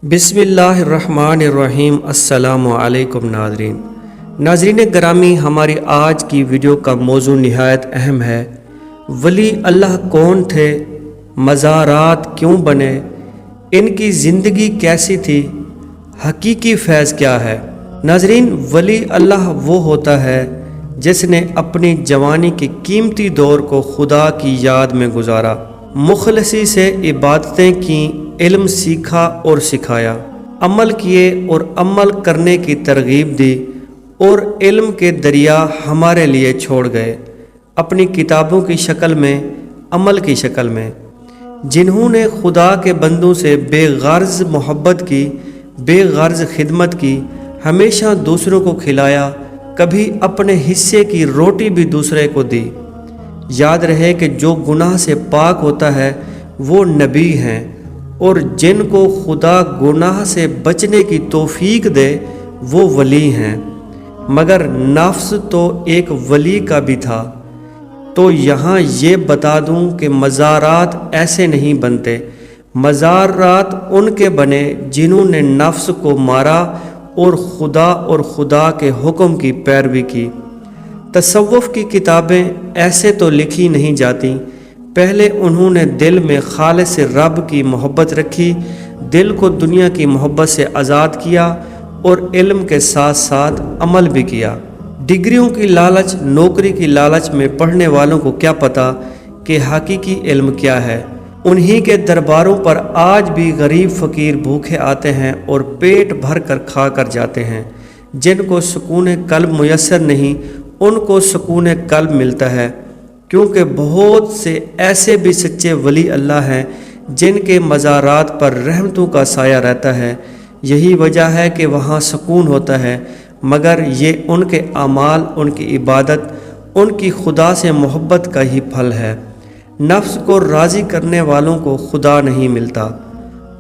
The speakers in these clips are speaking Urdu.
بسم اللہ الرحمن الرحیم۔ السلام علیکم ناظرین گرامی، ہماری آج کی ویڈیو کا موضوع نہایت اہم ہے۔ ولی اللہ کون تھے؟ مزارات کیوں بنے؟ ان کی زندگی کیسی تھی؟ حقیقی فیض کیا ہے؟ ناظرین، ولی اللہ وہ ہوتا ہے جس نے اپنی جوانی کے قیمتی دور کو خدا کی یاد میں گزارا، مخلصی سے عبادتیں کیں، علم سیکھا اور سکھایا، عمل کیے اور عمل کرنے کی ترغیب دی، اور علم کے دریا ہمارے لیے چھوڑ گئے اپنی کتابوں کی شکل میں، عمل کی شکل میں۔ جنہوں نے خدا کے بندوں سے بے غرض محبت کی، بے غرض خدمت کی، ہمیشہ دوسروں کو کھلایا، کبھی اپنے حصے کی روٹی بھی دوسرے کو دی۔ یاد رہے کہ جو گناہ سے پاک ہوتا ہے وہ نبی ہیں، اور جن کو خدا گناہ سے بچنے کی توفیق دے وہ ولی ہیں۔ مگر نفس تو ایک ولی کا بھی تھا۔ تو یہاں یہ بتا دوں کہ مزارات ایسے نہیں بنتے، مزارات ان کے بنے جنہوں نے نفس کو مارا اور خدا کے حکم کی پیروی کی۔ تصوف کی کتابیں ایسے تو لکھی نہیں جاتی۔ پہلے انہوں نے دل میں خالص رب کی محبت رکھی، دل کو دنیا کی محبت سے آزاد کیا، اور علم کے ساتھ ساتھ عمل بھی کیا۔ ڈگریوں کی لالچ، نوکری کی لالچ میں پڑھنے والوں کو کیا پتہ کہ حقیقی علم کیا ہے۔ انہی کے درباروں پر آج بھی غریب فقیر بھوکے آتے ہیں اور پیٹ بھر کر کھا کر جاتے ہیں۔ جن کو سکون قلب میسر نہیں، ان کو سکون قلب ملتا ہے، کیونکہ بہت سے ایسے بھی سچے ولی اللہ ہیں جن کے مزارات پر رحمتوں کا سایہ رہتا ہے۔ یہی وجہ ہے کہ وہاں سکون ہوتا ہے، مگر یہ ان کے اعمال، ان کی عبادت، ان کی خدا سے محبت کا ہی پھل ہے۔ نفس کو راضی کرنے والوں کو خدا نہیں ملتا۔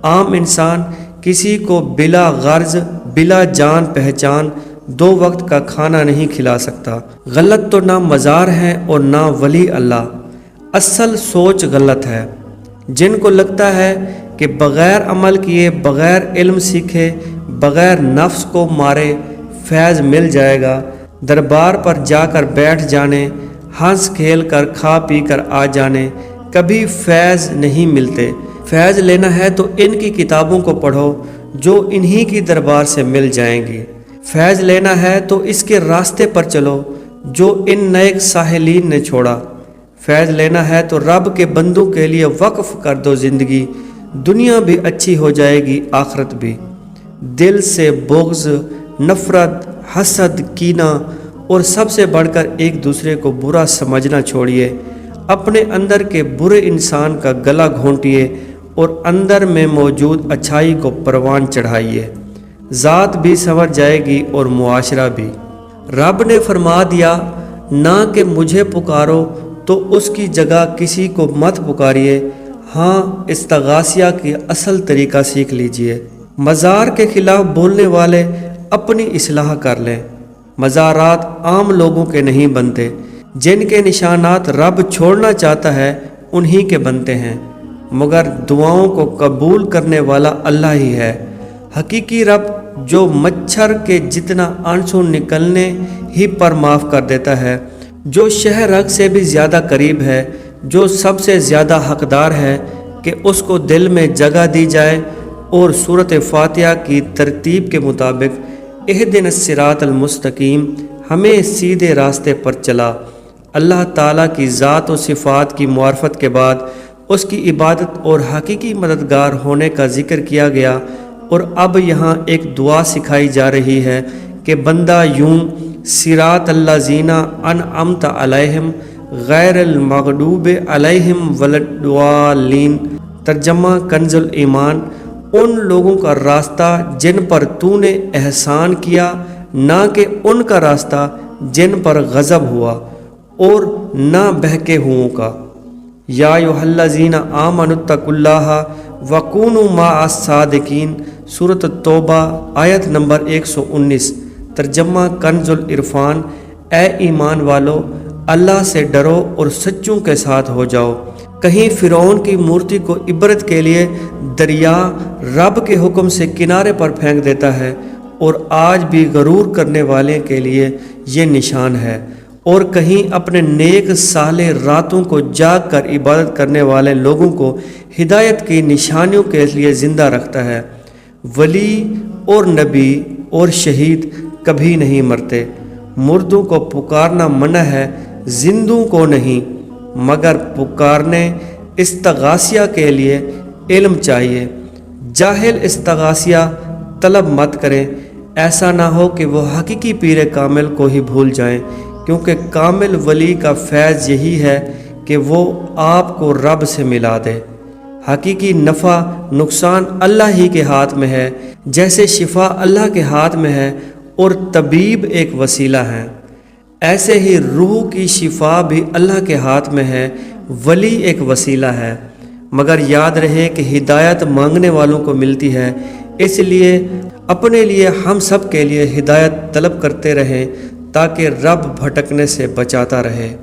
عام انسان کسی کو بلا غرض، بلا جان پہچان 2 وقت کا کھانا نہیں کھلا سکتا۔ غلط تو نہ مزار ہے اور نہ ولی اللہ، اصل سوچ غلط ہے۔ جن کو لگتا ہے کہ بغیر عمل کیے، بغیر علم سیکھے، بغیر نفس کو مارے فیض مل جائے گا، دربار پر جا کر بیٹھ جانے، ہنس کھیل کر کھا پی کر آ جانے، کبھی فیض نہیں ملتے۔ فیض لینا ہے تو ان کی کتابوں کو پڑھو جو انہی کی دربار سے مل جائیں گی۔ فیض لینا ہے تو اس کے راستے پر چلو جو ان نیک ساحلین نے چھوڑا۔ فیض لینا ہے تو رب کے بندوں کے لیے وقف کر دو زندگی، دنیا بھی اچھی ہو جائے گی، آخرت بھی۔ دل سے بغض، نفرت، حسد، کینہ اور سب سے بڑھ کر ایک دوسرے کو برا سمجھنا چھوڑیے۔ اپنے اندر کے برے انسان کا گلا گھونٹیے اور اندر میں موجود اچھائی کو پروان چڑھائیے۔ ذات بھی سنور جائے گی اور معاشرہ بھی۔ رب نے فرما دیا، نہ کہ مجھے پکارو تو اس کی جگہ کسی کو مت پکاریے۔ ہاں، استغاثیہ کی اصل طریقہ سیکھ لیجئے۔ مزار کے خلاف بولنے والے اپنی اصلاح کر لیں۔ مزارات عام لوگوں کے نہیں بنتے، جن کے نشانات رب چھوڑنا چاہتا ہے انہی کے بنتے ہیں، مگر دعاؤں کو قبول کرنے والا اللہ ہی ہے۔ حقیقی رب جو مچھر کے جتنا آنسو نکلنے ہی پر معاف کر دیتا ہے، جو شہ رگ سے بھی زیادہ قریب ہے، جو سب سے زیادہ حقدار ہے کہ اس کو دل میں جگہ دی جائے، اور سورۃ فاتحہ کی ترتیب کے مطابق اہدنا الصراط المستقیم، ہمیں سیدھے راستے پر چلا۔ اللہ تعالیٰ کی ذات و صفات کی معرفت کے بعد اس کی عبادت اور حقیقی مددگار ہونے کا ذکر کیا گیا، اور اب یہاں ایک دعا سکھائی جا رہی ہے کہ بندہ یوں صراط الذین انعمت علیہم غیر المغضوب علیہم ولا الضالین، ترجمہ کنز الایمان، ان لوگوں کا راستہ جن پر تو نے احسان کیا، نہ کہ ان کا راستہ جن پر غضب ہوا، اور نہ بہکے ہوئوں کا۔ یا ایھا الذین آمنوا اتقوا اللہ وکونوا مع الصادقین، سورۃ التوبہ آیت نمبر 119، ترجمہ کنز العرفان۔ اے ایمان والو، اللہ سے ڈرو اور سچوں کے ساتھ ہو جاؤ۔ کہیں فرعون کی مورتی کو عبرت کے لیے دریا رب کے حکم سے کنارے پر پھینک دیتا ہے، اور آج بھی غرور کرنے والے کے لیے یہ نشان ہے، اور کہیں اپنے نیک صالح راتوں کو جاگ کر عبادت کرنے والے لوگوں کو ہدایت کی نشانیوں کے لیے زندہ رکھتا ہے۔ ولی اور نبی اور شہید کبھی نہیں مرتے۔ مردوں کو پکارنا منع ہے، زندوں کو نہیں، مگر پکارنے استغاثیہ کے لیے علم چاہیے۔ جاہل استغاثیہ طلب مت کریں، ایسا نہ ہو کہ وہ حقیقی پیر کامل کو ہی بھول جائیں، کیونکہ کامل ولی کا فیض یہی ہے کہ وہ آپ کو رب سے ملا دے۔ حقیقی نفع نقصان اللہ ہی کے ہاتھ میں ہے، جیسے شفا اللہ کے ہاتھ میں ہے اور طبیب ایک وسیلہ ہے، ایسے ہی روح کی شفا بھی اللہ کے ہاتھ میں ہے، ولی ایک وسیلہ ہے۔ مگر یاد رہے کہ ہدایت مانگنے والوں کو ملتی ہے، اس لیے اپنے لیے ہم سب کے لیے ہدایت طلب کرتے رہیں تاکہ رب بھٹکنے سے بچاتا رہے۔